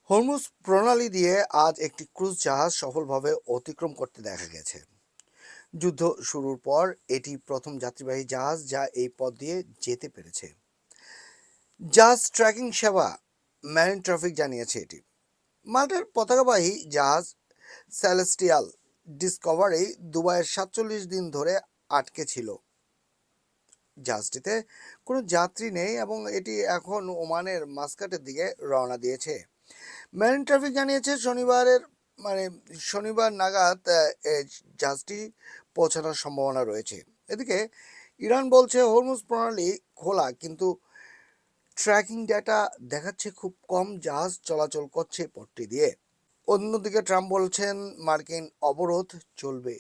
Hormuz প্রণালী দিয়ে আজ একটি ক্রুজ জাহাজ সফলভাবে অতিক্রম করতে দেখা গেছে। যুদ্ধ শুরুর পর এটি প্রথম যাত্রীবাহী জাহাজ যা এই পথ দিয়ে যেতে পেরেছে। জাহাজ ট্র্যাকিং সেবা মেরিন ট্রাফিক জানিয়েছে এটি। মাল্টার পতাকাবাহী জাহাজ সেলেস্টিয়াল ডিসকভারি দুবাইয়ের 47 দিন ধরে আটকে ছিল। জাহাজটিতে কোনো যাত্রী নেই এবং এটি এখন ওমানের মাস্কাটের দিকে রওনা দিয়েছে। মেরিন ট্রাফিক জানিয়েছে শনিবার নাগাদ এই জাহাজটি পৌঁছানোর সম্ভাবনা রয়েছে। এদিকে ইরান বলছে হরমুজ প্রণালী খোলা, কিন্তু ট্র্যাকিং ডেটা দেখাচ্ছে খুব কম জাহাজ চলাচল করছে পথটি দিয়ে। অন্যদিকে ট্রাম্প বলছেন মার্কিন অবরোধ চলবে।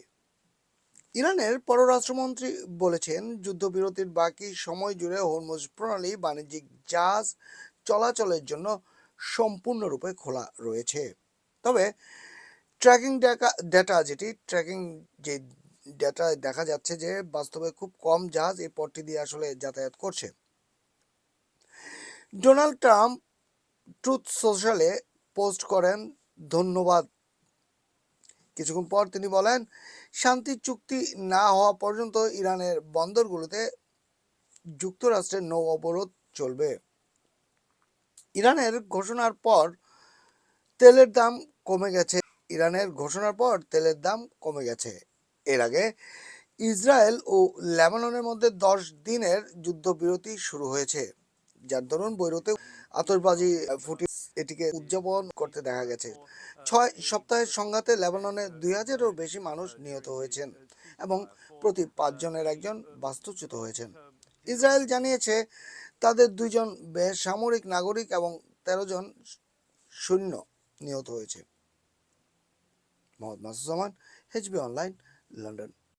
ইরানের পররাষ্ট্রমন্ত্রী বলেছেন যুদ্ধবিরতির বাকি সময় জুড়ে হরমুজ প্রণালী বাণিজ্যিক জাহাজ চলাচলের জন্য সম্পূর্ণরূপে খোলা রয়েছে। তবে ট্র্যাকিং যে ডেটা দেখা যাচ্ছে যে বাস্তবে খুব কম জাহাজ এই পথটি দিয়ে আসলে যাতায়াত করছে। ডোনাল্ড ট্রাম্প ট্রুথ সোশ্যালে পোস্ট করেন ধন্যবাদ। কিছুক্ষণ পর তিনি বলেন, শান্তি চুক্তি না হওয়া পর্যন্ত ইরানের বন্দরগুলোতে যুক্তরাষ্ট্রের নৌ অবরোধ চলবে। ইরানের ঘোষণার পর তেলের দাম কমে গেছে। এর আগে ইসরায়েল ও লেবাননের মধ্যে 10 দিনের যুদ্ধবিরতি শুরু হয়েছে, যার দরুন বৈরুতে আতশবাজি ফুটিয়ে এটিকে উদযাপন করতে দেখা গেছে। 6 সপ্তাহের সংঘাতে লেবাননে 2000-এরও বেশি মানুষ নিহত হয়েছেন এবং প্রতি 5 জনের একজন বাস্তুচ্যুত হয়েছেন। ইসরায়েল জানিয়েছে তাদের 2 জন বেসামরিক নাগরিক এবং 13 জন সৈন্য নিহত হয়েছে। মোহাম্মদ মাসুদ জামান, এইচবি অনলাইন, লন্ডন।